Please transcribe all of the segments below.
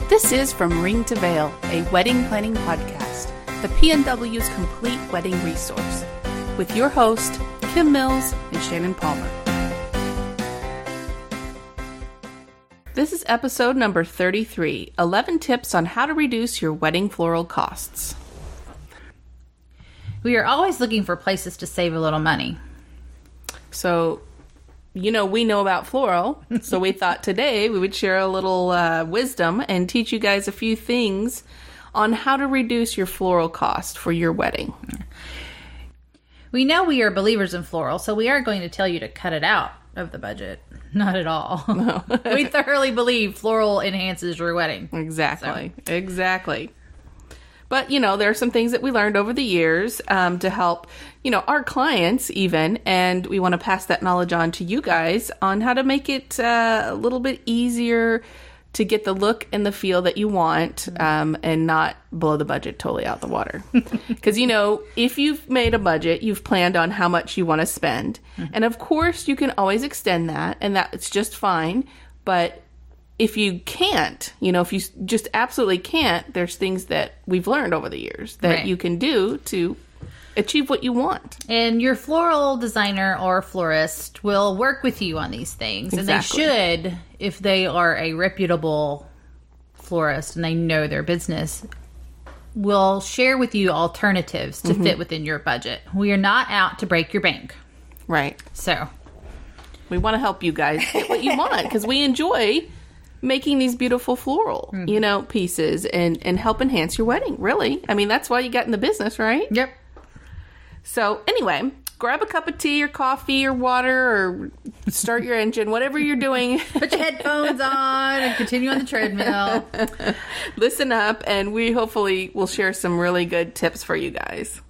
This is From Ring to Veil, a wedding planning podcast, the PNW's complete wedding resource, with your host, Kim Mills and Shannon Palmer. This is episode number 33, 11 tips on how to reduce your wedding floral costs. We are always looking for places to save a little money. So, we know about floral, so we thought today we would share a little wisdom and teach you guys a few things on how to reduce your floral cost for your wedding. We know we are believers in floral, so we aren't going to tell you to cut it out of the budget. Not at all. No. We thoroughly believe floral enhances your wedding. Exactly. But, there are some things that we learned over the years to help, our clients even, and we want to pass that knowledge on to you guys on how to make it a little bit easier to get the look and the feel that you want and not blow the budget totally out the water. Because, if you've made a budget, you've planned on how much you want to spend. Mm-hmm. And, of course, you can always extend that, and that's just fine. But if you can't, if you just absolutely can't, there's things that we've learned over the years that you can do to achieve what you want. And your floral designer or florist will work with you on these things. Exactly. And they should, if they are a reputable florist and they know their business, will share with you alternatives to fit within your budget. We are not out to break your bank. Right. So we want to help you guys get what you want because we enjoy making these beautiful floral, pieces and help enhance your wedding, really. I mean, that's why you got in the business, right? Yep. So anyway, grab a cup of tea or coffee or water or start your engine, whatever you're doing. Put your headphones on and continue on the treadmill. Listen up, and we hopefully will share some really good tips for you guys.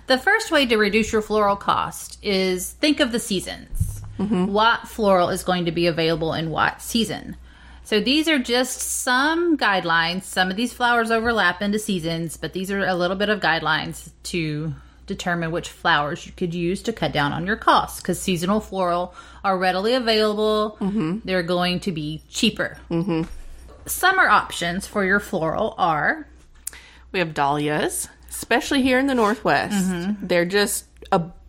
The first way to reduce your floral cost is think of the seasons. What floral is going to be available in what season? So these are just some guidelines. Some of these flowers overlap into seasons, but these are a little bit of guidelines to determine which flowers you could use to cut down on your costs, because seasonal floral are readily available. They're going to be cheaper. Summer options for your floral are... We have dahlias, especially here in the Northwest. They're just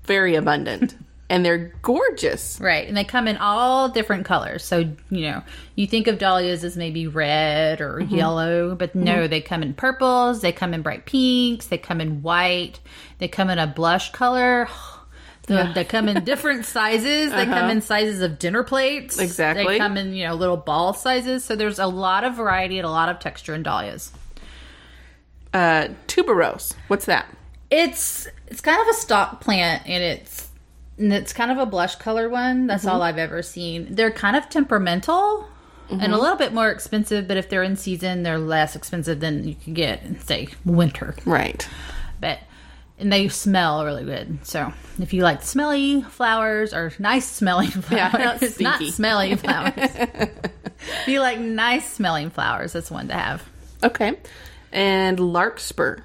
very abundant. And they're gorgeous. Right. And they come in all different colors. So, you think of dahlias as maybe red or yellow, but no, they come in purples, they come in bright pinks, they come in white, they come in a blush color. They come in different sizes. They come in sizes of dinner plates. Exactly. They come in, little ball sizes. So there's a lot of variety and a lot of texture in dahlias. Tuberose. What's that? It's kind of a stock plant, and it's kind of a blush color one. That's all I've ever seen. They're kind of temperamental and a little bit more expensive, but if they're in season, they're less expensive than you can get in, say, winter. Right. And they smell really good. So if you like smelly flowers or nice smelling flowers, not smelly flowers. If you like nice smelling flowers, that's one to have. Okay. And Larkspur.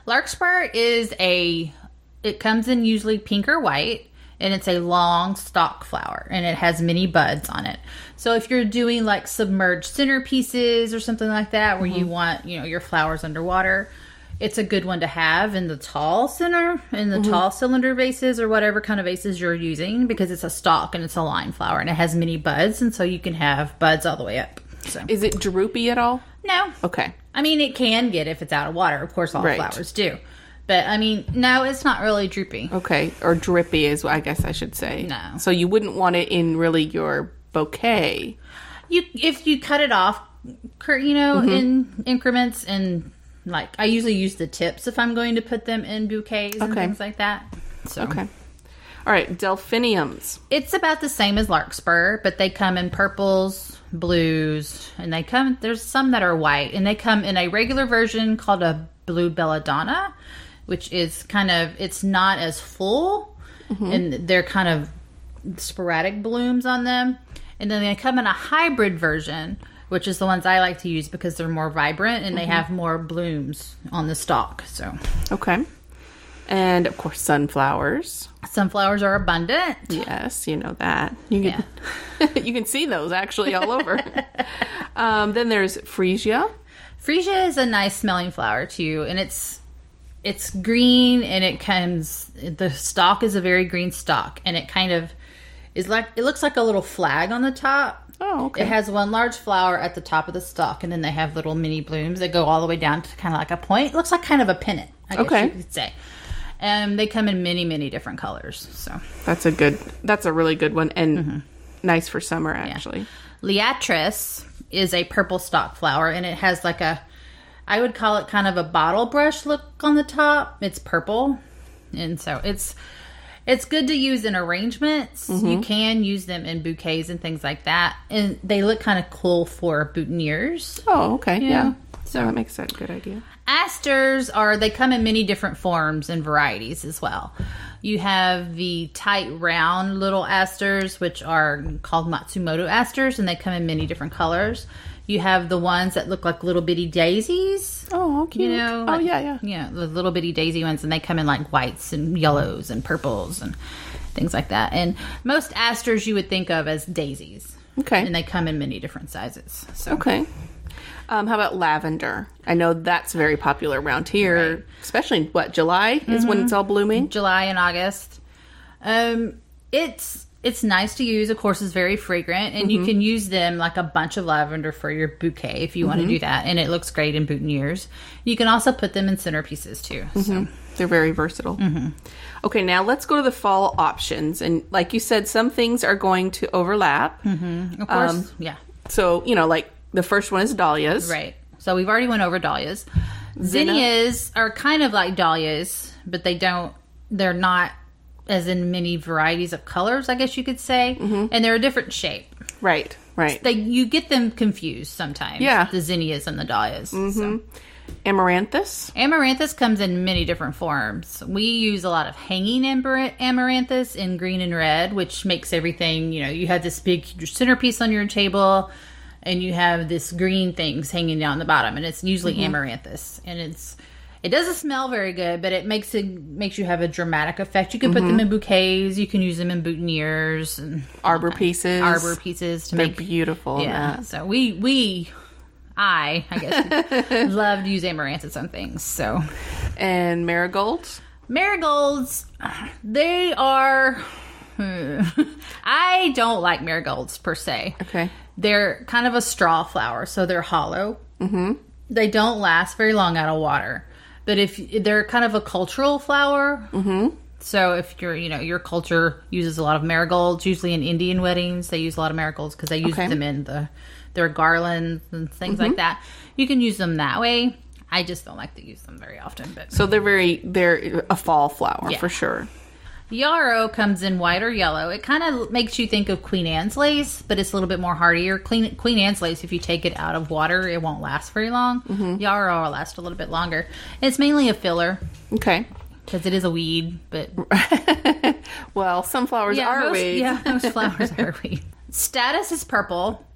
Larkspur is it comes in usually pink or white. And it's a long stalk flower, and it has many buds on it. So if you're doing like submerged centerpieces or something like that, where you want, your flowers underwater, it's a good one to have in the tall tall cylinder vases or whatever kind of vases you're using, because it's a stalk and it's a line flower and it has many buds. And so you can have buds all the way up. So is it droopy at all? No. Okay. I mean, it can get if it's out of water. Of course, all flowers do. But, no, it's not really droopy. Okay. Or drippy is, I guess I should say. No. So you wouldn't want it in really your bouquet. If you cut it off, in increments, and, I usually use the tips if I'm going to put them in bouquets and things like that. So. Okay. All right. Delphiniums. It's about the same as Larkspur, but they come in purples, blues, and there's some that are white, and they come in a regular version called a blue belladonna, which is it's not as full, and they're kind of sporadic blooms on them. And then they come in a hybrid version, which is the ones I like to use because they're more vibrant and they have more blooms on the stalk. So okay. And, of course, sunflowers. Sunflowers are abundant. Yes, you know that. You can, you can see those, actually, all over. Then there's freesia. Freesia is a nice smelling flower, too. And it's green, and the stalk is a very green stalk. And it kind of is like, it looks like a little flag on the top. Oh, okay. It has one large flower at the top of the stalk, and then they have little mini blooms that go all the way down to kind of like a point. It looks like kind of a pennant, I guess you could say. And they come in many, many different colors. So that's a really good one, and nice for summer, actually. Yeah. Liatris is a purple stalk flower, and it has like I would call it kind of a bottle brush look on the top. It's purple, and so it's good to use in arrangements. You can use them in bouquets and things like that, and they look kind of cool for boutonnieres. Oh, okay, yeah. So that makes that a good idea. Asters they come in many different forms and varieties as well. You have the tight round little asters, which are called Matsumoto asters, and they come in many different colors. You have the ones that look like little bitty daisies. Oh, cute. You know, like, yeah. Yeah, the little bitty daisy ones, and they come in like whites and yellows and purples and things like that. And most asters you would think of as daisies. Okay. And they come in many different sizes. So. Okay. How about lavender? I know that's very popular around here, especially in, July is when it's all blooming? July and August. It's nice to use. Of course, it's very fragrant, and you can use them like a bunch of lavender for your bouquet if you want to do that, and it looks great in boutonnieres. You can also put them in centerpieces, too. So. They're very versatile. Okay, now let's go to the fall options. And like you said, some things are going to overlap. Of course, yeah. So, like the first one is dahlias. Right. So we've already went over dahlias. Zinnias are kind of like dahlias, but they're not as in many varieties of colors, I guess you could say. And they're a different shape. Right. You get them confused sometimes. Yeah. The zinnias and the dahlias. So. Amaranthus? Amaranthus comes in many different forms. We use a lot of hanging amaranthus in green and red, which makes everything, you have this big centerpiece on your table, and you have this green things hanging down the bottom, and it's usually amaranthus. And it doesn't smell very good, but it makes you have a dramatic effect. You can put them in bouquets. You can use them in boutonnieres and arbor pieces. They're beautiful. Yeah. So I guess love to use amaranthus on things. So, and marigolds. Marigolds, they are. I don't like marigolds per se. Okay. They're kind of a straw flower, so they're hollow. They don't last very long out of water. But if they're kind of a cultural flower, so if your culture uses a lot of marigolds, usually in Indian weddings, they use a lot of marigolds because they use them in their garlands and things like that. You can use them that way. I just don't like to use them very often. But so they're a fall flower for sure. Yarrow comes in white or yellow. It kind of makes you think of Queen Anne's lace, but it's a little bit more hardier. Queen Anne's lace, if you take it out of water, it won't last very long. Yarrow will last a little bit longer. It's mainly a filler. Okay. Because it is a weed, but... well, some flowers are weeds. Yeah, most flowers are weeds. Status is purple.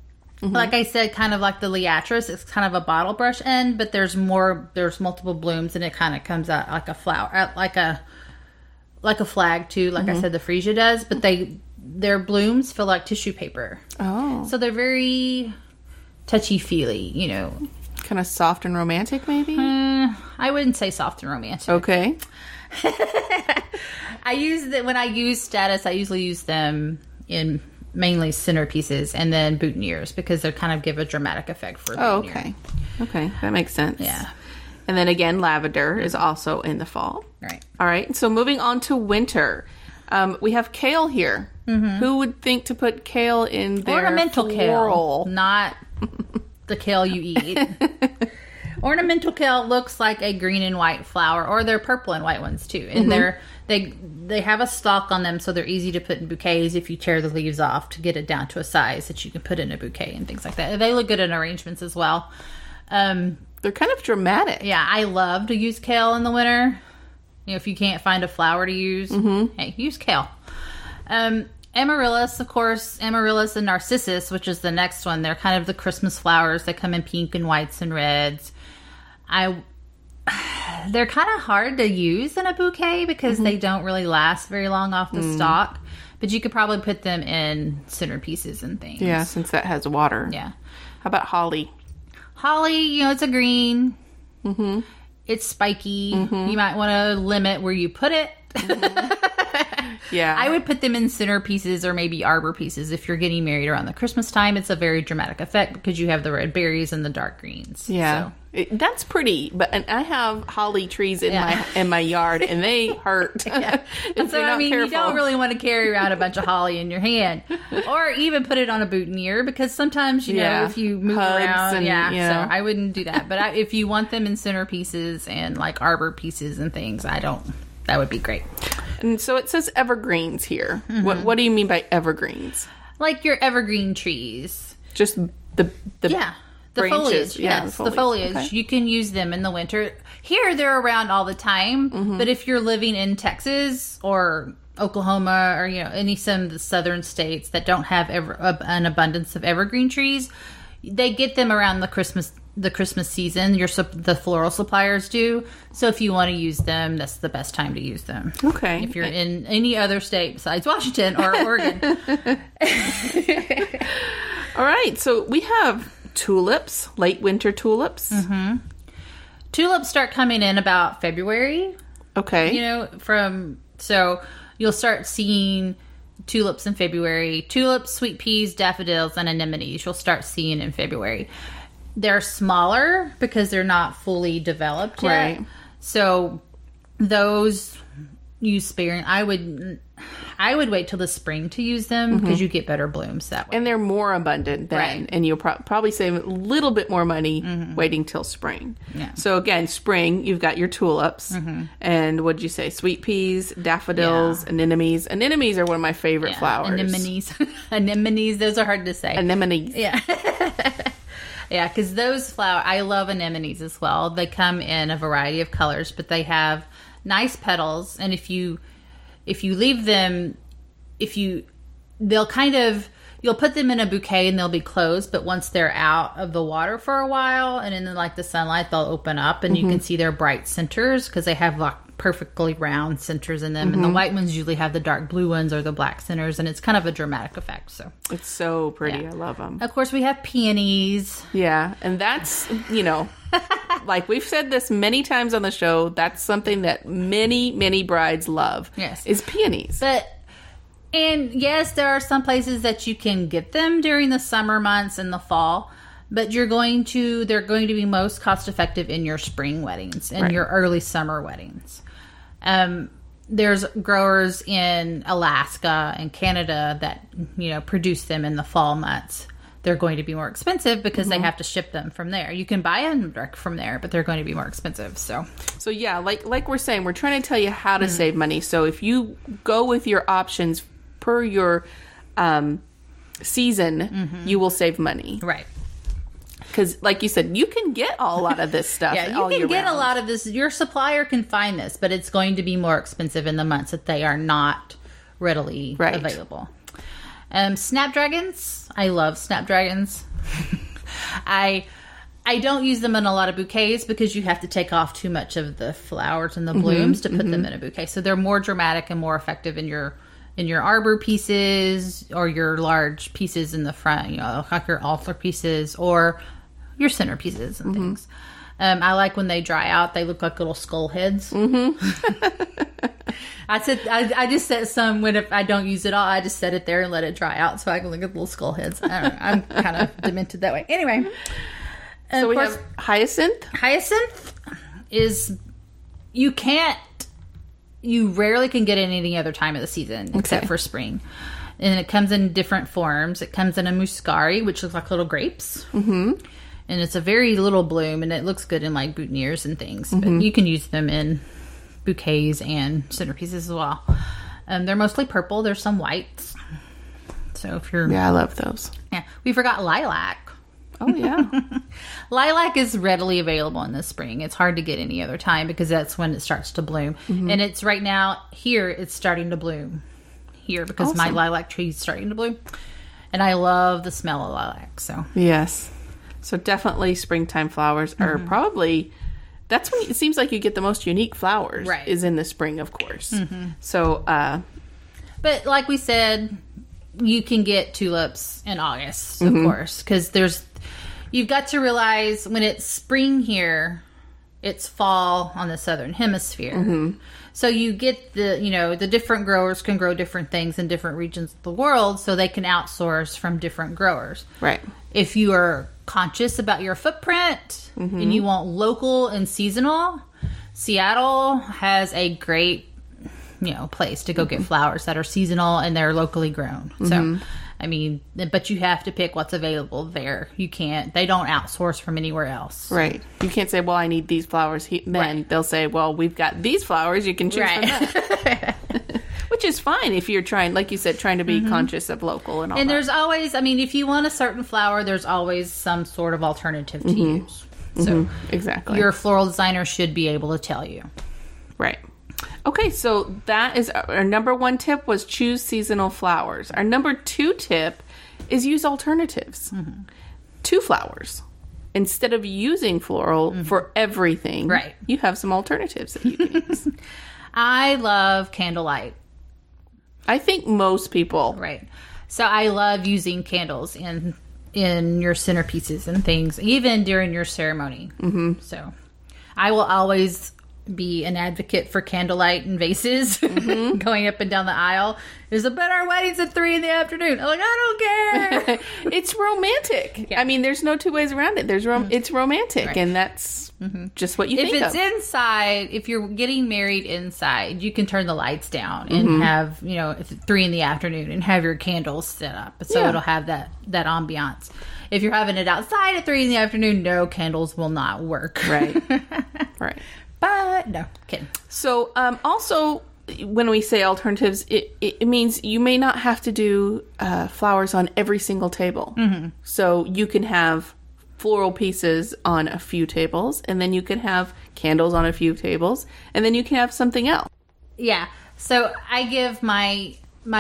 Like I said, kind of like the liatris. It's kind of a bottle brush end, but there's multiple blooms, and it kind of comes out like a flower, like a flag too, like I said, the freesia does, but their blooms feel like tissue paper. Oh. So they're very touchy-feely, Kind of soft and romantic, maybe? I wouldn't say soft and romantic. Okay. When I use status, I usually use them in mainly centerpieces and then boutonnieres because they kind of give a dramatic effect for a boutonniere. Okay, that makes sense. Yeah. And then again, lavender is also in the fall. Right. All right. So moving on to winter, we have kale here. Who would think to put kale in their ornamental floral? Kale, not the kale you eat. Ornamental kale looks like a green and white flower, or they're purple and white ones too. And they have a stalk on them, so they're easy to put in bouquets if you tear the leaves off to get it down to a size that you can put in a bouquet and things like that. They look good in arrangements as well. They're kind of dramatic. Yeah, I love to use kale in the winter. If you can't find a flower to use, hey, use kale. Amaryllis, of course, Amaryllis and Narcissus, which is the next one. They're kind of the Christmas flowers. They come in pink and whites and reds. they're kind of hard to use in a bouquet because they don't really last very long off the stalk. But you could probably put them in centerpieces and things. Yeah, since that has water. Yeah. How about holly? Holly, it's a green. Mm-hmm. It's spiky. Mm-hmm. You might want to limit where you put it. Yeah. I would put them in centerpieces or maybe arbor pieces. If you're getting married around the Christmas time, it's a very dramatic effect because you have the red berries and the dark greens. Yeah. So. That's pretty, and I have holly trees in my yard, and they hurt. Yeah. If so, you're not careful. You don't really want to carry around a bunch of holly in your hand. Or even put it on a boutonniere, because sometimes, you know, if you move around. So I wouldn't do that. But if you want them in centerpieces and like arbor pieces and things, that would be great. And so it says evergreens here. Mm-hmm. What do you mean by evergreens? Like your evergreen trees. Just the foliage. Yes, the foliage. Okay. You can use them in the winter. Here, they're around all the time. But if you're living in Texas or Oklahoma or, some of the southern states that don't have an abundance of evergreen trees, they get them around the Christmas season. The floral suppliers do. So if you want to use them, that's the best time to use them. Okay. If you're in any other state besides Washington or Oregon. All right. So we have tulips, late winter tulips. Mm-hmm. Tulips start coming in about February. Okay. So you'll start seeing tulips in February. Tulips, sweet peas, daffodils, and anemones you'll start seeing in February. They're smaller because they're not fully developed yet. Right. So those use sparing. I would wait till the spring to use them because you get better blooms that way. And they're more abundant then. Right. And you'll probably save a little bit more money waiting till spring. Yeah. So again, spring, you've got your tulips. And what'd you say? Sweet peas, daffodils, anemones. Anemones are one of my favorite flowers. Anemones. Anemones, those are hard to say. Anemones. Yeah. Yeah, because those I love anemones as well. They come in a variety of colors, but they have nice petals. And if you leave them, you'll put them in a bouquet and they'll be closed. But once they're out of the water for a while and in the sunlight, they'll open up and you can see their bright centers because they have like perfectly round centers in them. And the white ones usually have the dark blue ones or the black centers, and it's kind of a dramatic effect. So it's so pretty. I love them. Of course, we have peonies. Yeah, and that's, like we've said this many times on the show, that's something that many, many brides love. Yes. Is peonies. And yes, there are some places that you can get them during the summer months and the fall, but they're going to be most cost effective in your spring weddings and your early summer weddings. There's growers in Alaska and Canada that, produce them in the fall months. They're going to be more expensive because they have to ship them from there. You can buy them direct from there, but they're going to be more expensive. So yeah, like we're saying, we're trying to tell you how to save money. So if you go with your options per your season, you will save money. Right. Because, like you said, you can get a lot of this stuff. Yeah, you can get a lot of this. Your supplier can find this, but it's going to be more expensive in the months that they are not readily available. Snapdragons. I love snapdragons. I don't use them in a lot of bouquets because you have to take off too much of the flowers and the blooms to put them in a bouquet. So they're more dramatic and more effective in your arbor pieces or your large pieces in the front, like your altar pieces or your center pieces and things. I like when they dry out, they look like little skull heads. I just set some if I don't use it all, I just set it there and let it dry out so I can look at little skull heads. I don't know. I'm kind of demented that way. Anyway. So we have hyacinth. Hyacinth is, you rarely can get it any other time of the season except for spring. And it comes in different forms. It comes in a muscari, which looks like little grapes. And it's a very little bloom, and it looks good in like boutonnieres and things. But you can use them in bouquets and centerpieces as well. They're mostly purple. There's some whites. So if you're... Yeah, I love those. Yeah. We forgot lilac. Oh, yeah. Lilac is readily available in the spring. It's hard to get any other time because that's when it starts to bloom. And it's right now, here, it's starting to bloom. Here, because my lilac tree is starting to bloom. And I love the smell of lilac. So yes. So definitely springtime flowers are probably that's when it seems like you get the most unique flowers. Right. Is in the spring, of course. So, but like we said, you can get tulips in August, of course, because you've got to realize when it's spring here, it's fall on the southern hemisphere. So you get the different growers can grow different things in different regions of the world, so they can outsource from different growers. Right. If you are conscious about your footprint and you want local and seasonal, Seattle has a great place to go get flowers that are seasonal and they're locally grown. So, I mean, but you have to pick what's available there. You can't, they don't outsource from anywhere else. Right. You can't say, well, I need these flowers. Then they'll say, well, we've got these flowers. You can choose from that. Which is fine if you're trying, like you said, trying to be conscious of local and all that. And there's always, I mean, if you want a certain flower, there's always some sort of alternative to use. So exactly. Your floral designer should be able to tell you. Right. Okay, so that is our number 1 tip was choose seasonal flowers. Our number 2 tip is use alternatives to flowers. Instead of using floral for everything, you have some alternatives that you can use. I love candlelight. I think most people. Right. So I love using candles in your centerpieces and things, even during your ceremony. So I will always be an advocate for candlelight and vases going up and down the aisle. There's a better weddings at 3 PM. I'm like, I don't care. It's romantic. I mean, there's no two ways around it. It's romantic, and that's just what you think of. If it's inside, if you're getting married inside, you can turn the lights down and have, if it's 3 PM and have your candles set up. So it'll have that ambiance. If you're having it outside at 3 PM, no, candles will not work. Right. Right. But no, kidding. So also, when we say alternatives, it means you may not have to do flowers on every single table. So you can have floral pieces on a few tables, and then you can have candles on a few tables, and then you can have something else. Yeah. So I give my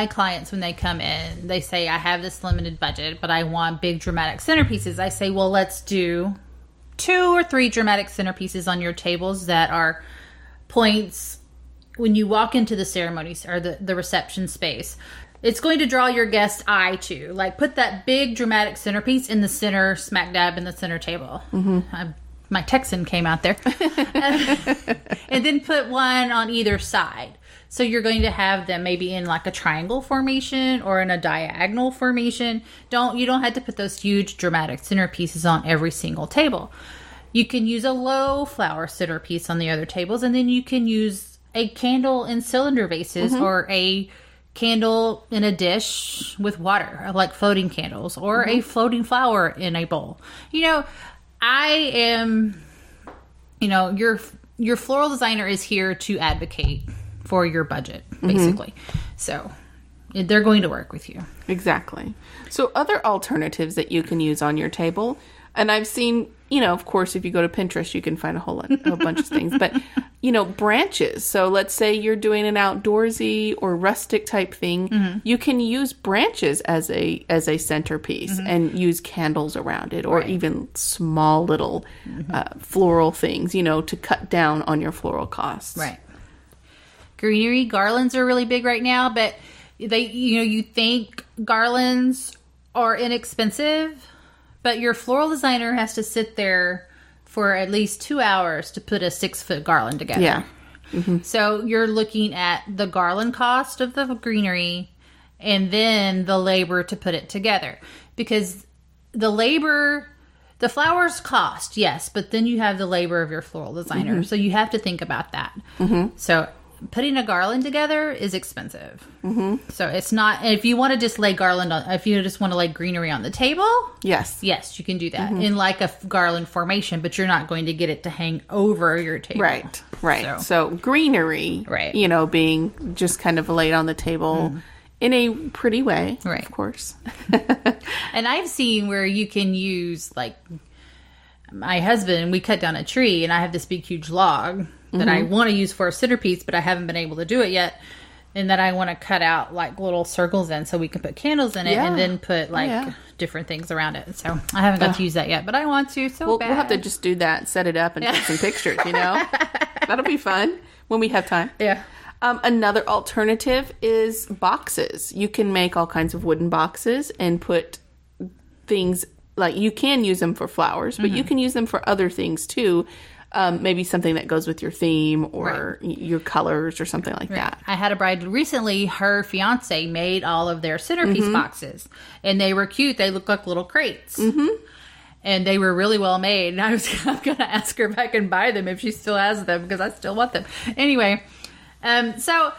clients, when they come in, they say, I have this limited budget, but I want big dramatic centerpieces. I say, well, let's do 2 or 3 dramatic centerpieces on your tables that are points when you walk into the ceremonies or the reception space. It's going to draw your guest's eye to. Like, put that big dramatic centerpiece in the center, smack dab in the center table. My Texan came out there. And then put one on either side. So you're going to have them maybe in like a triangle formation or in a diagonal formation. You don't have to put those huge dramatic centerpieces on every single table. You can use a low flower centerpiece on the other tables, and then you can use a candle in cylinder vases or a candle in a dish with water, like floating candles, or a floating flower in a bowl. I am, your floral designer is here to advocate for your budget, basically. So they're going to work with you. Exactly. So other alternatives that you can use on your table, and I've seen, of course, if you go to Pinterest, you can find a bunch of things, but, branches. So let's say you're doing an outdoorsy or rustic type thing. You can use branches as a centerpiece and use candles around it, or even small little floral things, to cut down on your floral costs. Right. Greenery garlands are really big right now, but you think garlands are inexpensive, but your floral designer has to sit there for at least 2 hours to put a 6-foot garland together. Yeah. So you're looking at the garland cost of the greenery and then the labor to put it together, because the flowers cost, yes, but then you have the labor of your floral designer. So you have to think about that. So putting a garland together is expensive. So it's not, if you want to just lay garland on, if you just want to lay greenery on the table, yes, you can do that in like a garland formation, but you're not going to get it to hang over your table. Right. So greenery, being just kind of laid on the table in a pretty way, of course. And I've seen where you can use, like, my husband, we cut down a tree and I have this big, huge log that I want to use for a centerpiece, but I haven't been able to do it yet. And that I want to cut out like little circles in so we can put candles in it and then put like different things around it. So I haven't got to use that yet, but I want to so bad. We'll have to just do that, set it up, and take some pictures, That'll be fun when we have time. Yeah. Another alternative is boxes. You can make all kinds of wooden boxes and put things, like you can use them for flowers, but you can use them for other things too. Maybe something that goes with your theme or your colors or something like that. I had a bride recently, her fiance made all of their centerpiece boxes, and they were cute. They looked like little crates. And they were really well made. And I'm going to ask her if I can buy them if she still has them, because I still want them. Anyway, so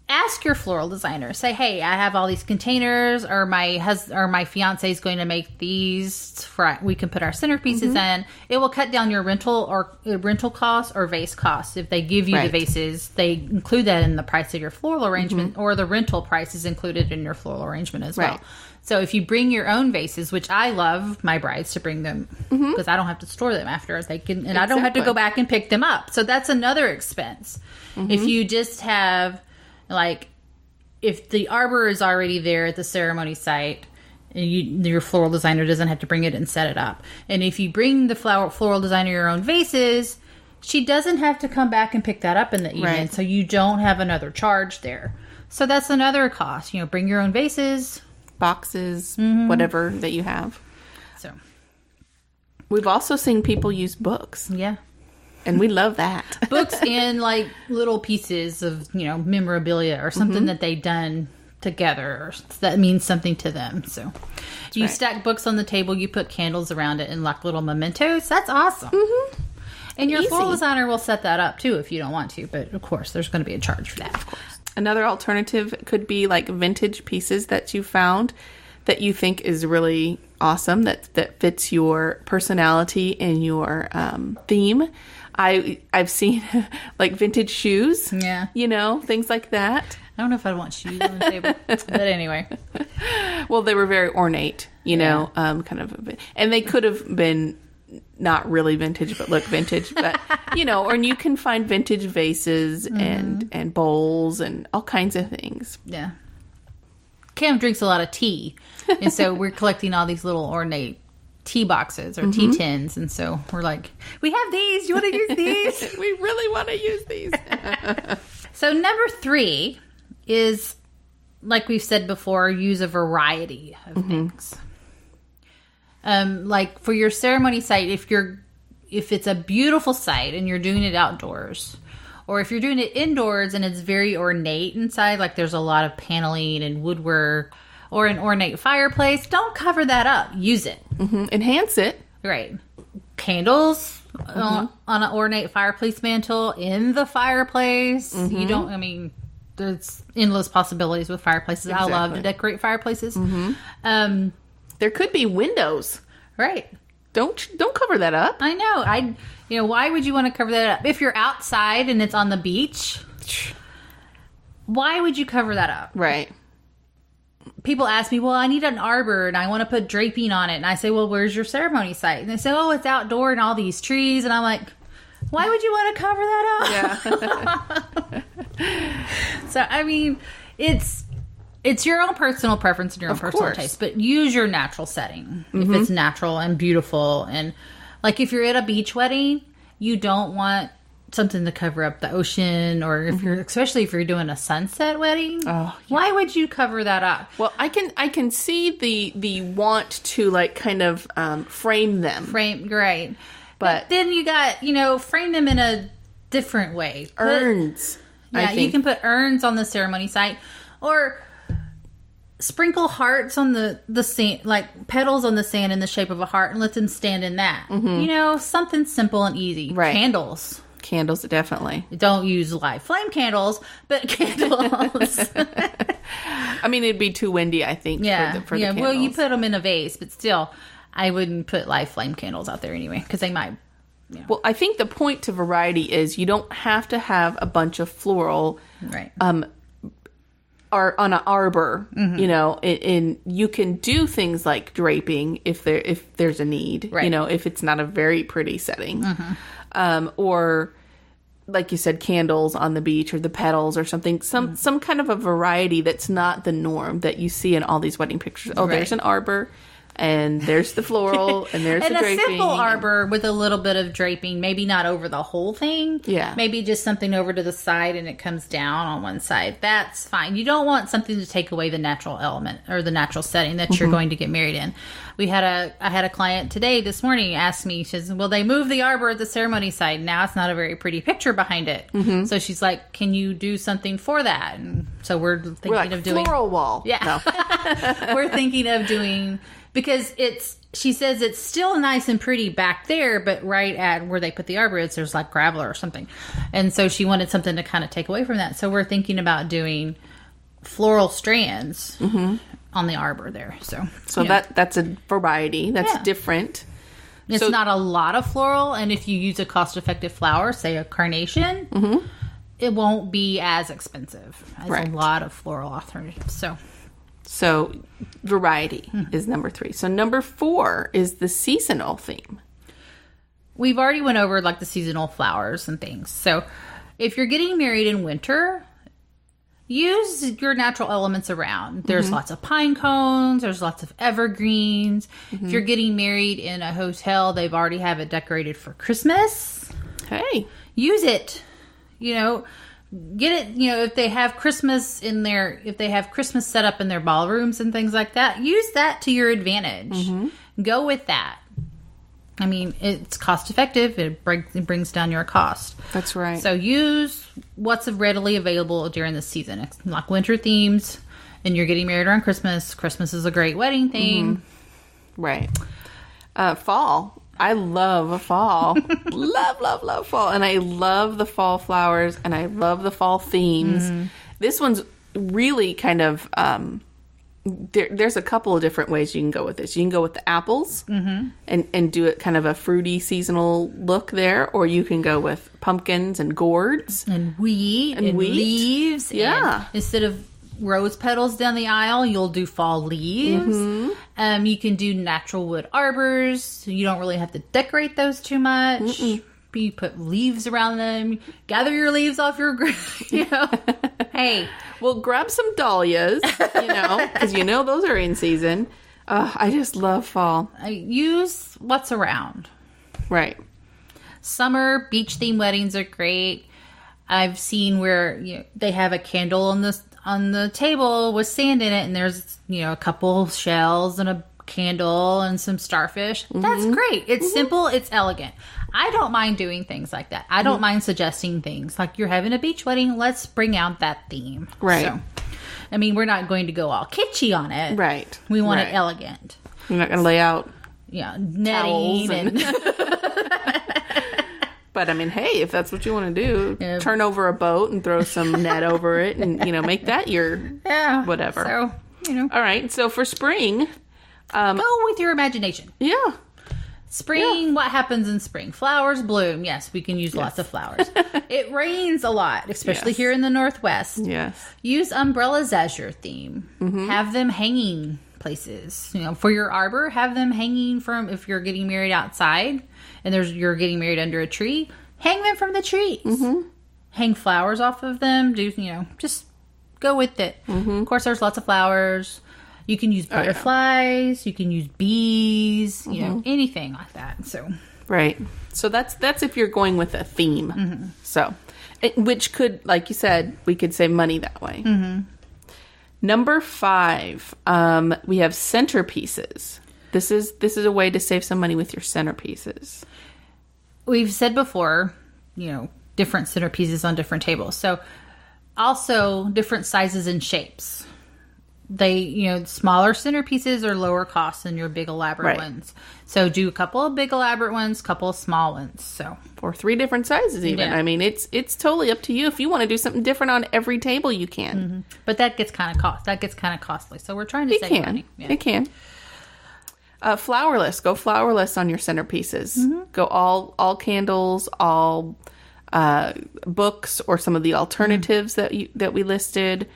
ask your floral designer. Say, hey, I have all these containers, or my fiance is going to make these. We can put our centerpieces in. It will cut down your rental costs or vase costs. If they give you the vases, they include that in the price of your floral arrangement, or the rental price is included in your floral arrangement as well. So if you bring your own vases, which I love my brides to bring them, because I don't have to store them after they can, and I don't have to go back and pick them up. So that's another expense. If you just have, like, if the arbor is already there at the ceremony site, and your floral designer doesn't have to bring it and set it up. And if you bring the floral designer your own vases, she doesn't have to come back and pick that up in the evening. So you don't have another charge there. So that's another cost. Bring your own vases, boxes, whatever that you have. So we've also seen people use books. Yeah. And we love that. Books and like little pieces of, memorabilia or something that they've done together, or that means something to them. So you stack books on the table, you put candles around it and like little mementos. That's awesome. And your floral designer will set that up too if you don't want to. But of course, there's going to be a charge for that. Of course. Another alternative could be like vintage pieces that you found that you think is really awesome, that fits your personality and your theme. I've seen like vintage shoes. Yeah. Things like that. I don't know if I'd want shoes on the table. But anyway. Well, they were very ornate, kind of. And they could have been not really vintage, but look vintage. But, and you can find vintage vases and bowls and all kinds of things. Yeah. Cam drinks a lot of tea. And so we're collecting all these little ornate tea boxes or tea tins, and so we're like, we have these, you want to use these? We really want to use these. So number 3 is, like we've said before, use a variety of things. Like for your ceremony site, if it's a beautiful site and you're doing it outdoors, or if you're doing it indoors and it's very ornate inside, like there's a lot of paneling and woodwork, or an ornate fireplace, don't cover that up. Use it. Enhance it. Right. Candles on an ornate fireplace mantle, in the fireplace. There's endless possibilities with fireplaces. Exactly. I love to decorate fireplaces. There could be windows. Right. Don't cover that up. I know. Why would you want to cover that up? If you're outside and it's on the beach, why would you cover that up? Right. People ask me, well, I need an arbor and I want to put draping on it. And I say, well, where's your ceremony site? And they say, oh, it's outdoor and all these trees. And I'm like, why would you want to cover that up? Yeah. So, it's your own personal preference and your own personal taste. But use your natural setting if it's natural and beautiful. And like if you're at a beach wedding, you don't want something to cover up the ocean, or especially if you're doing a sunset wedding. Why would you cover that up? Well, I can see the want to like kind of frame them. Great. But then you got, frame them in a different way. Urns. Yeah, you can put urns on the ceremony site, or sprinkle hearts on the sand, like petals on the sand in the shape of a heart, and let them stand in that. Something simple and easy. Right. Candles, definitely. Don't use live flame candles, but candles. It'd be too windy, I think. For the candles. Well, you put them in a vase, but still, I wouldn't put live flame candles out there anyway, because they might. Well, I think the point to variety is you don't have to have a bunch of floral, right? Or on an arbor, and you can do things like draping if there's a need, right. If it's not a very pretty setting. Or like you said, candles on the beach, or the petals or something, some kind of a variety that's not the norm that you see in all these wedding pictures. Oh, right. There's an arbor. And there's the floral, and there's and the a draping. simple arbor with a little bit of draping, maybe not over the whole thing. Yeah. Maybe just something over to the side and it comes down on one side. That's fine. You don't want something to take away the natural element or the natural setting that you're going to get married in. I had a client today, this morning, ask me, she says, well, they moved the arbor at the ceremony side. Now it's not a very pretty picture behind it. So she's like, can you do something for that? And so we're thinking of doing floral wall. Yeah. No. We're thinking of doing, because she says it's still nice and pretty back there, but right at where they put the arbor, there's like gravel or something. And so she wanted something to kind of take away from that. So we're thinking about doing floral strands on the arbor there. So that's a variety. That's different. It's not a lot of floral. And if you use a cost-effective flower, say a carnation, it won't be as expensive as a lot of floral alternatives. So variety is number 3. So number 4 is the seasonal theme. We've already went over like the seasonal flowers and things. So if you're getting married in winter, use your natural elements around. There's lots of pine cones. There's lots of evergreens. If you're getting married in a hotel, they've already have it decorated for Christmas. Hey, use it. Get it, if they have Christmas set up in their ballrooms and things like that, use that to your advantage. Go with that. I mean, it's cost effective. It brings down your cost. That's right. So use what's readily available during the season. It's like winter themes, and you're getting married around Christmas. Christmas is a great wedding theme. Right. Fall. I love fall. love fall. And I love the fall flowers, and I love the fall themes. This one's really kind of... there's a couple of different ways you can go with this. You can go with the apples and do it kind of a fruity seasonal look there, or you can go with pumpkins and gourds and wheat and leaves. Yeah, and instead of rose petals down the aisle, you'll do fall leaves. You can do natural wood arbors. You don't really have to decorate those too much. You put leaves around them. Gather your leaves off your Hey. Well, grab some dahlias, because those are in season. I just love fall. Use what's around. Right. Summer beach theme weddings are great. I've seen where they have a candle on the table with sand in it, and there's a couple shells and a candle and some starfish. That's great. It's simple. It's elegant. I don't mind doing things like that. I don't mind suggesting things like, you're having a beach wedding, let's bring out that theme. Right. So, I mean, we're not going to go all kitschy on it. Right. We want it elegant. You're not going to lay out netting and But I mean, hey, if that's what you want to do, turn over a boat and throw some net over it, and make that your whatever. So All right. So for spring, go with your imagination. Yeah. Spring, what happens in spring? Flowers bloom. Yes, we can use lots of flowers. It rains a lot, especially here in the Northwest. Yes. Use umbrellas as your theme. Have them hanging places. For your arbor, have them hanging from, if you're getting married outside and you're getting married under a tree, hang them from the trees. Hang flowers off of them. Just go with it. Of course, there's lots of flowers. You can use butterflies. You can use bees. Anything like that. So right. So that's if you're going with a theme. So, which could, like you said, we could save money that way. Number 5, we have centerpieces. This is a way to save some money with your centerpieces. We've said before, different centerpieces on different tables. So also different sizes and shapes. They, smaller centerpieces are lower cost than your big elaborate ones. So do a couple of big elaborate ones, couple of small ones. So or 3 different sizes even. I mean, it's totally up to you. If you want to do something different on every table, you can. But that gets kind of costly. So we're trying to save money. Yeah. It can. Flowerless. Go flowerless on your centerpieces. Go all candles, all books, or some of the alternatives that we listed.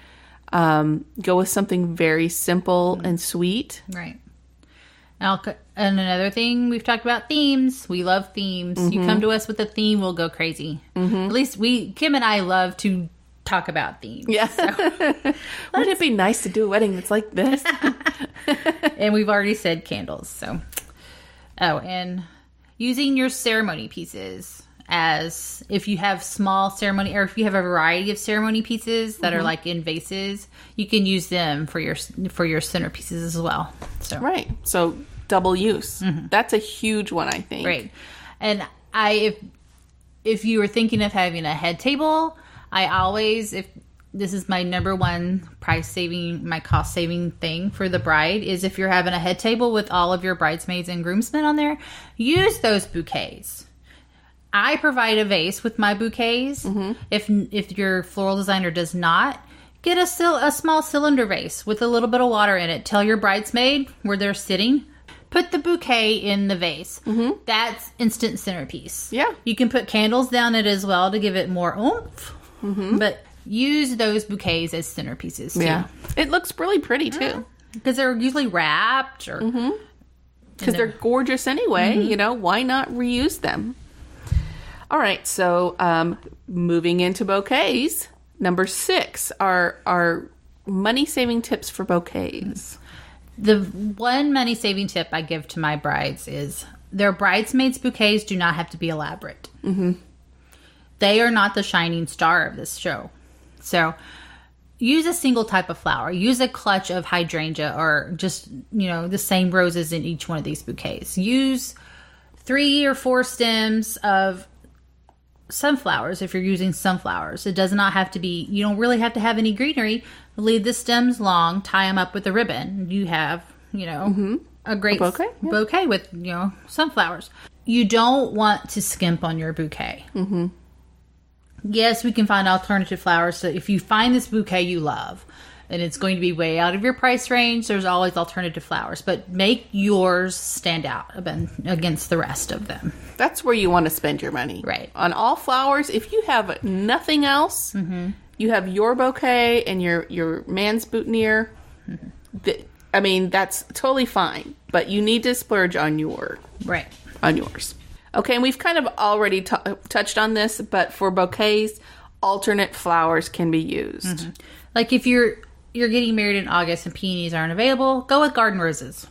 Go with something very simple and sweet. Right. And another thing, we've talked about themes. We love themes. You come to us with a theme, we'll go crazy. At least Kim and I love to talk about themes. Yeah. So, wouldn't it be nice to do a wedding that's like this? And we've already said candles. So, and using your ceremony pieces as if you have small ceremony, or if you have a variety of ceremony pieces that are like in vases, you can use them for your centerpieces as well. So right. So double use. That's a huge one, I think. Right. And if you were thinking of having a head table, I always, if this is my number one cost saving thing for the bride, is if you're having a head table with all of your bridesmaids and groomsmen on there, use those bouquets. I provide a vase with my bouquets. If your floral designer does not, get a small cylinder vase with a little bit of water in it. Tell your bridesmaid where they're sitting, put the bouquet in the vase. That's instant centerpiece. Yeah. You can put candles down it as well to give it more oomph. But use those bouquets as centerpieces too. Yeah. It looks really pretty too. Because they're usually wrapped or... Because they're gorgeous anyway. You know, why not reuse them? All right, so moving into bouquets, number 6 are money-saving tips for bouquets. The one money-saving tip I give to my brides is their bridesmaids' bouquets do not have to be elaborate. They are not the shining star of this show. So use a single type of flower. Use a clutch of hydrangea or just, the same roses in each one of these bouquets. Use 3 or 4 stems of sunflowers if you're using sunflowers. It does not have to be, you don't really have to have any greenery. Leave the stems long, tie them up with a ribbon. You have, a great bouquet with, sunflowers. You don't want to skimp on your bouquet. Yes, we can find alternative flowers. So if you find this bouquet you love and it's going to be way out of your price range, there's always alternative flowers. But make yours stand out against the rest of them. That's where you want to spend your money. Right. On all flowers, if you have nothing else, you have your bouquet and your man's boutonniere. That's totally fine. But you need to splurge on yours. Okay, and we've kind of already touched on this, but for bouquets, alternate flowers can be used. Like if you're getting married in August and peonies aren't available, go with garden roses.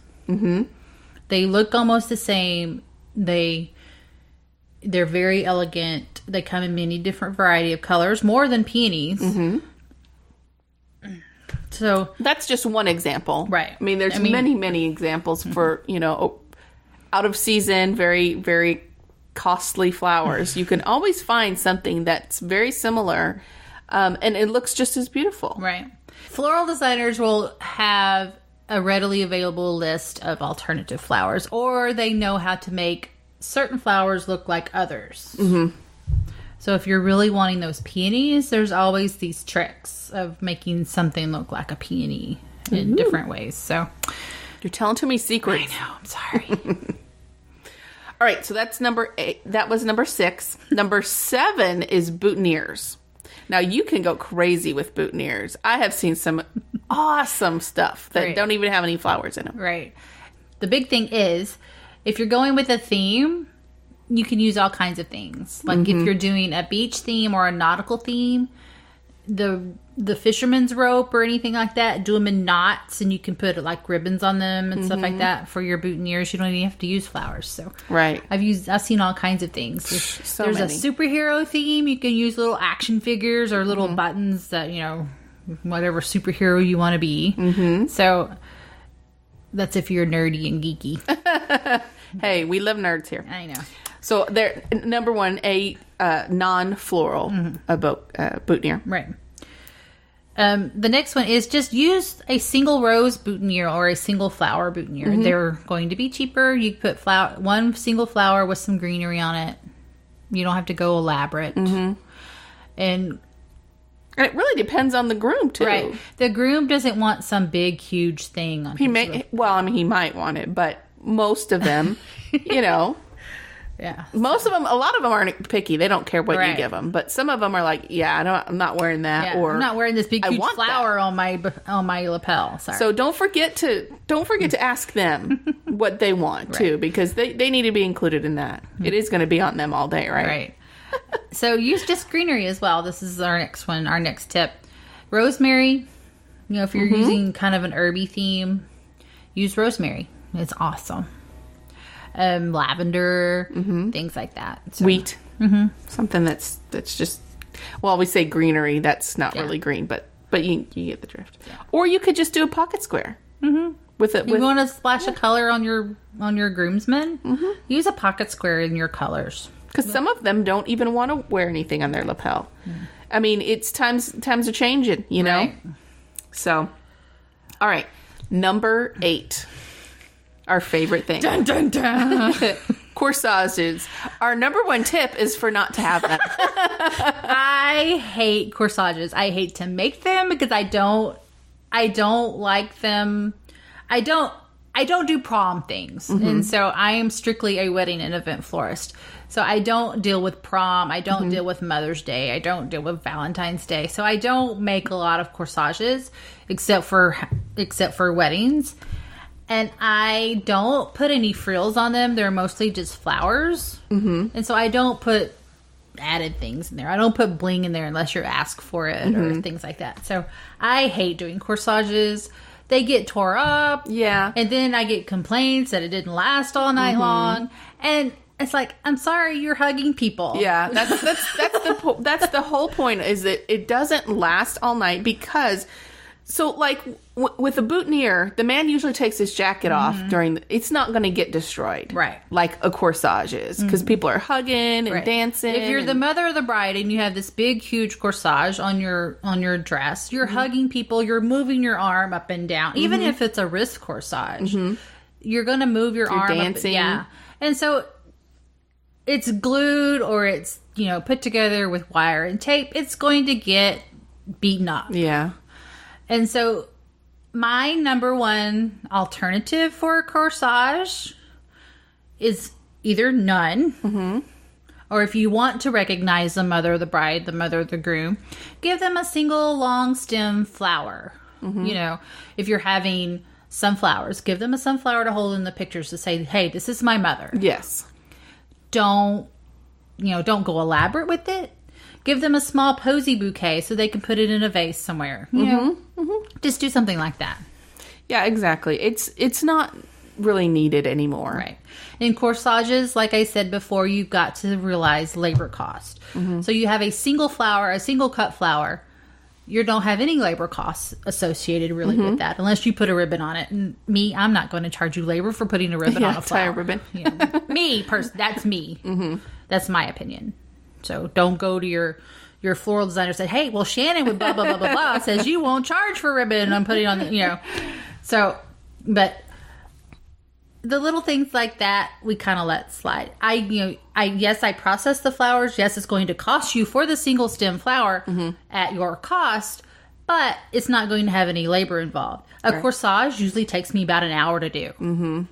They look almost the same. They're very elegant. They come in many different variety of colors, more than peonies. So that's just one example. Right. I mean, there's many examples for, out of season, very, very costly flowers. You can always find something that's very similar, and it looks just as beautiful. Right. Floral designers will have a readily available list of alternative flowers, or they know how to make certain flowers look like others. So if you're really wanting those peonies, there's always these tricks of making something look like a peony in different ways. So you're telling too many secrets. I know. I'm sorry. All right, so that's number 8. That was number 6. Number 7 is boutonnieres. Now, you can go crazy with boutonnieres. I have seen some awesome stuff that don't even have any flowers in them. Right. The big thing is, if you're going with a theme, you can use all kinds of things. Like if you're doing a beach theme or a nautical theme, the fisherman's rope or anything like that, do them in knots, and you can put like ribbons on them and stuff like that for your boutonnieres. You don't even have to use flowers. So right, I've seen all kinds of things. There's many. A superhero theme. You can use little action figures or little buttons that whatever superhero you want to be. So that's if you're nerdy and geeky. Hey, we love nerds here. I know. So there, number 1, a non-floral boutonniere. Right. The next one is just use a single rose boutonniere or a single flower boutonniere. They're going to be cheaper. You put one single flower with some greenery on it. You don't have to go elaborate. And it really depends on the groom too. Right. The groom doesn't want some big, huge thing on he might want it, but most of them, Yeah. Most of them, a lot of them aren't picky. They don't care what you give them. But some of them are like, I'm not wearing that. Yeah, or I'm not wearing this big huge flower on my lapel. Sorry. So don't forget to ask them what they want too, because they need to be included in that. It is going to be on them all day, right? Right. So use just greenery as well. This is our next one, our next tip. Rosemary, if you're using kind of an herby theme, use rosemary. It's awesome. Lavender, things like that. So, wheat, something that's just, well, we say greenery. That's not really green, but you get the drift. Yeah. Or you could just do a pocket square. With it, you want to splash a color on your groomsmen? Use a pocket square in your colors. Because some of them don't even want to wear anything on their lapel. I mean, it's times are changing, you know? Right. So, all right. Number 8. Our favorite thing. Dun, dun, dun. Corsages. Our number 1 tip is for not to have them. I hate corsages. I hate to make them because I don't like them. I don't do prom things. And so I am strictly a wedding and event florist. So I don't deal with prom. I don't deal with Mother's Day. I don't deal with Valentine's Day. So I don't make a lot of corsages except for weddings. And I don't put any frills on them. They're mostly just flowers. And so I don't put added things in there. I don't put bling in there unless you're asked for it or things like that. So I hate doing corsages. They get tore up. Yeah. And then I get complaints that it didn't last all night long. And it's like, I'm sorry, you're hugging people. Yeah, that's the whole point, is that it doesn't last all night because, so like with a boutonniere, the man usually takes his jacket off it's not going to get destroyed. Right. Like a corsage is, because people are hugging and dancing. If you're the mother of the bride and you have this big, huge corsage on your dress, you're hugging people, you're moving your arm up and down. Even if it's a wrist corsage, you're going to move your arm dancing. Up. And so it's glued or it's, put together with wire and tape. It's going to get beaten up. Yeah. And so my number 1 alternative for a corsage is either none, or if you want to recognize the mother of the bride, the mother of the groom, give them a single long stem flower. If you're having sunflowers, give them a sunflower to hold in the pictures to say, hey, this is my mother. Yes. Don't go elaborate with it. Give them a small posy bouquet so they can put it in a vase somewhere. Just do something like that. Yeah, exactly. It's not really needed anymore. Right. In corsages, like I said before, you've got to realize labor cost. So you have a single flower, a single cut flower. You don't have any labor costs associated really with that, unless you put a ribbon on it. And I'm not going to charge you labor for putting a ribbon on a flower. Tie a ribbon. That's me. That's my opinion. So don't go to your floral designer and say, hey, well, Shannon with blah, blah, blah, blah, blah says you won't charge for ribbon and I'm putting on the, So, but the little things like that, we kind of let slide. I process the flowers. Yes, it's going to cost you for the single stem flower at your cost, but it's not going to have any labor involved. A corsage usually takes me about an hour to do.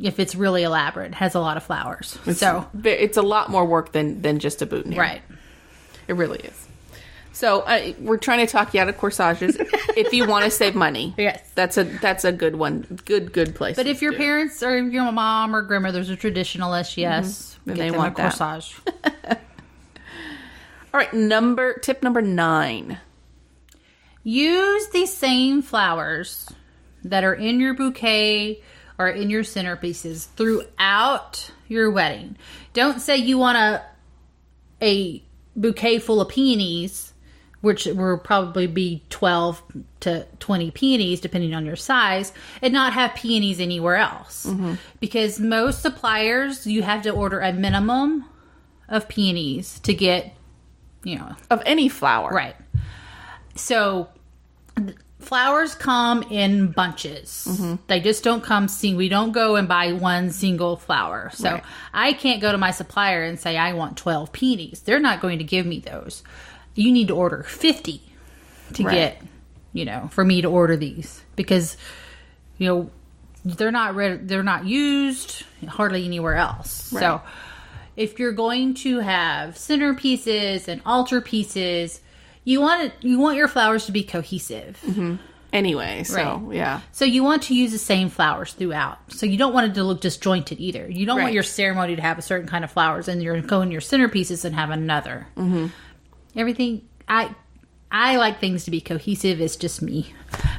If it's really elaborate, it has a lot of flowers. It's a lot more work than just a boutonniere. Right. It really is. So we're trying to talk you out of corsages. If you want to save money, yes, that's a good one. Good place. But if your parents or your mom or grandmother's a traditionalist, yes, then they want a corsage. All right, tip number 9. Use the same flowers that are in your bouquet or in your centerpieces throughout your wedding. Don't say you want a bouquet full of peonies, which will probably be 12 to 20 peonies depending on your size, and not have peonies anywhere else. Because most suppliers, you have to order a minimum of peonies to get, of any flower. Right. So flowers come in bunches. They just don't come we don't go and buy one single flower. So I can't go to my supplier and say I want 12 peonies. They're not going to give me those. You need to order 50 to get, for me to order these, because they're not used hardly anywhere else. Right. So if you're going to have centerpieces and altarpieces, you want your flowers to be cohesive. anyway. So, yeah. So you want to use the same flowers throughout. So you don't want it to look disjointed either. You don't want your ceremony to have a certain kind of flowers and you're going your centerpieces and have another. Mm-hmm. Everything, I like things to be cohesive. It's just me.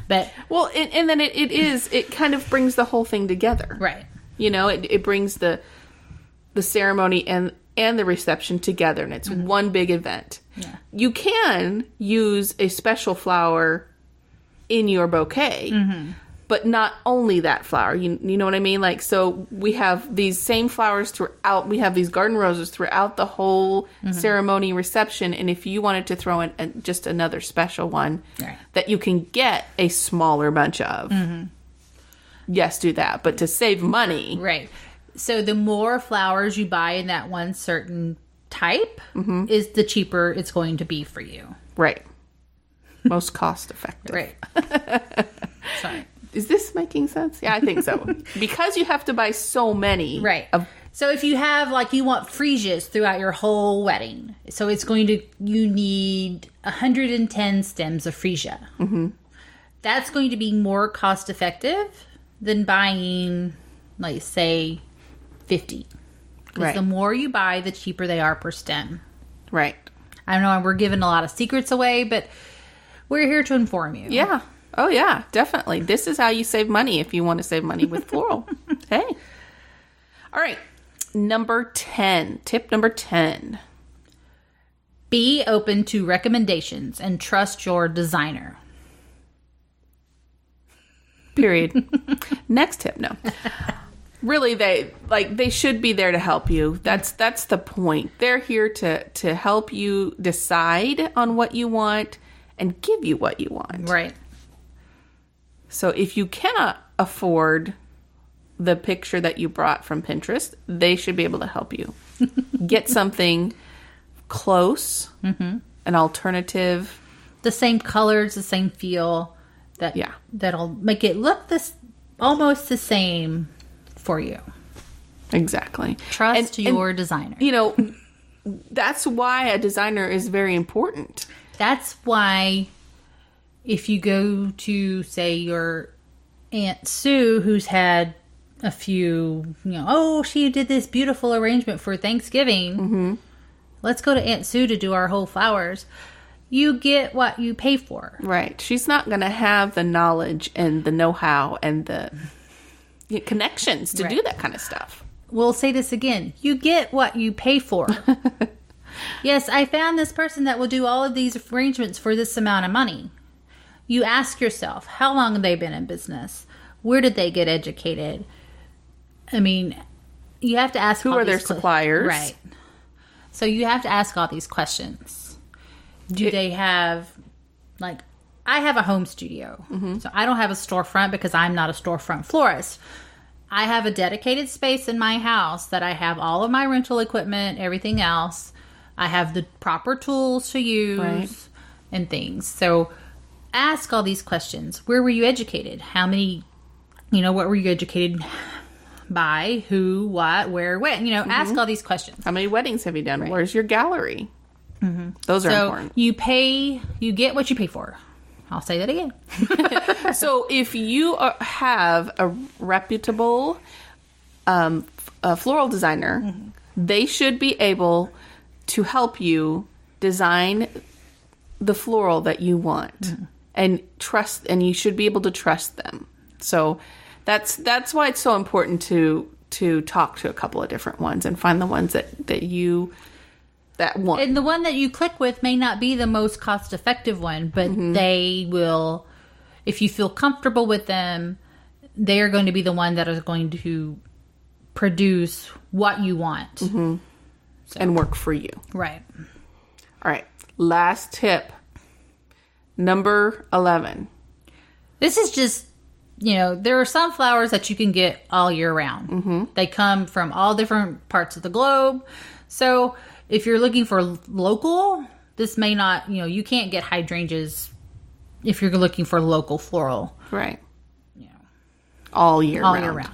But well, and then it kind of brings the whole thing together. Right. You know, it brings the ceremony and the reception together, and it's one big event. Yeah. You can use a special flower in your bouquet, but not only that flower. You know what I mean? Like, so we have these same flowers throughout. We have these garden roses throughout the whole ceremony reception, and if you wanted to throw in just another special one that you can get a smaller bunch of, yes, do that. But to save money, right. So the more flowers you buy in that one certain type is the cheaper it's going to be for you. Right. Most cost effective. Right. Sorry. Is this making sense? Yeah, I think so. Because you have to buy so many. Right. So if you have, like, you want freesias throughout your whole wedding. So you need 110 stems of freesia. Mm-hmm. That's going to be more cost effective than buying, like, say, 50. Because the more you buy, the cheaper they are per stem. Right. I know we're giving a lot of secrets away, but we're here to inform you. Yeah. Oh, yeah, definitely. This is how you save money if you want to save money with floral. Hey. All right. Number 10. Tip number 10. Be open to recommendations and trust your designer. Period. Next tip. No. Really, they should be there to help you. That's the point. They're here to help you decide on what you want and give you what you want. Right. So if you cannot afford the picture that you brought from Pinterest, they should be able to help you. Get something close, an alternative. The same colors, the same feel. That'll make it look almost the same for you. Exactly. Trust your designer. You know, that's why a designer is very important. That's why if you go to, say, your Aunt Sue, who's had a few, she did this beautiful arrangement for Thanksgiving. Mm-hmm. Let's go to Aunt Sue to do our whole flowers. You get what you pay for. Right. She's not going to have the knowledge and the know-how and the connections to do that kind of stuff. We'll say this again. You get what you pay for. Yes, I found this person that will do all of these arrangements for this amount of money. You ask yourself, how long have they been in business? Where did they get educated? I mean, you have to ask who are their suppliers. Right. So you have to ask all these questions. Do they have, like, I have a home studio. Mm-hmm. So I don't have a storefront because I'm not a storefront florist. I have a dedicated space in my house that I have all of my rental equipment, everything else. I have the proper tools to use and things. So ask all these questions. Where were you educated? How many, what were you educated by? Who, what, where, when? Ask all these questions. How many weddings have you done? Right. Where's your gallery? Mm-hmm. Those are important. You get what you pay for. I'll say that again. So if you have a reputable floral designer, they should be able to help you design the floral that you want and you should be able to trust them. So that's why it's so important to talk to a couple of different ones and find the ones that want. And the one that you click with may not be the most cost effective one, but they will, if you feel comfortable with them, they are going to be the one that is going to produce what you want. And work for you. Right. All right. Last tip. Number 11. This is just, there are some flowers that you can get all year round. They come from all different parts of the globe. So if you're looking for local, this may not, you can't get hydrangeas if you're looking for local floral. Right. All year round.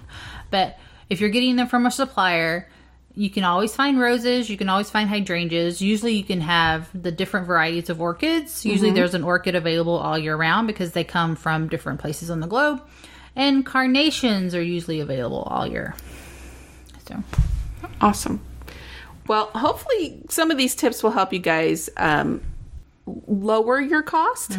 But if you're getting them from a supplier, You can always find roses. You can always find hydrangeas. Usually you can have the different varieties of orchids. Usually there's an orchid available all year round because they come from different places on the globe. And carnations are usually available all year. So awesome. Well, hopefully some of these tips will help you guys lower your cost.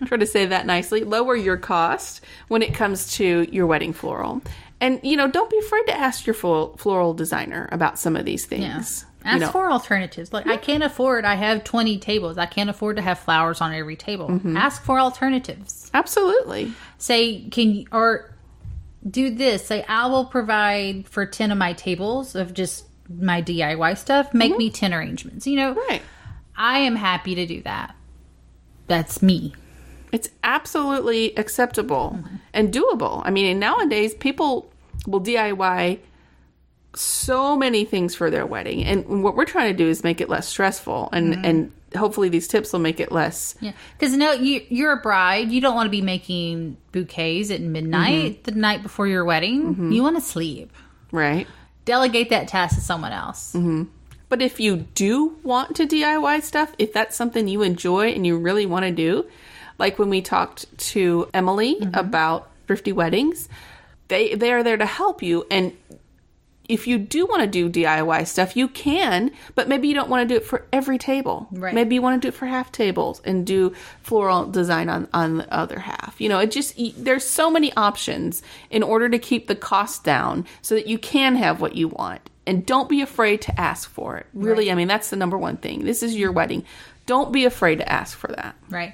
Try to say that nicely. Lower your cost when it comes to your wedding floral. And, don't be afraid to ask your floral designer about some of these things. Yeah. Ask for alternatives. Like, I can't afford, I have 20 tables. I can't afford to have flowers on every table. Ask for alternatives. Absolutely. Say, do this. Say, I will provide for 10 of my tables of just my DIY stuff. Make me 10 arrangements. Right. I am happy to do that. That's me. It's absolutely acceptable and doable. I mean, nowadays people will DIY so many things for their wedding. And what we're trying to do is make it less stressful. And hopefully these tips will make it less. Yeah. Because you're a bride. You don't want to be making bouquets at midnight the night before your wedding. You want to sleep. Right. Delegate that task to someone else. But if you do want to DIY stuff, if that's something you enjoy and you really want to do, like when we talked to Emily about thrifty weddings, they are there to help you. And if you do want to do DIY stuff, you can, but maybe you don't want to do it for every table. Right. Maybe you want to do it for half tables and do floral design on the other half. There's so many options in order to keep the cost down so that you can have what you want. And don't be afraid to ask for it. Really, I mean, that's the number one thing. This is your wedding. Don't be afraid to ask for that. Right.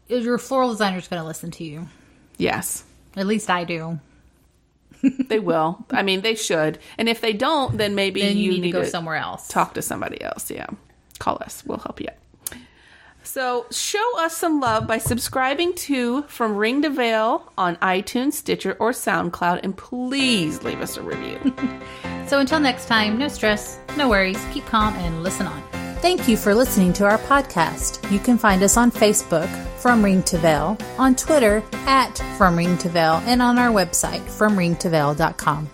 Your floral designer is going to listen to you. Yes. At least I do. They will. I mean, they should. And if they don't, then maybe you need to go somewhere else. Talk to somebody else. Yeah. Call us. We'll help you out. So show us some love by subscribing to From Ring to Veil on iTunes, Stitcher, or SoundCloud. And please leave us a review. So until next time, no stress, no worries. Keep calm and listen on. Thank you for listening to our podcast. You can find us on Facebook, From Ring to Veil, on Twitter, @From Ring to Veil, and on our website, FromRingToVeil.com.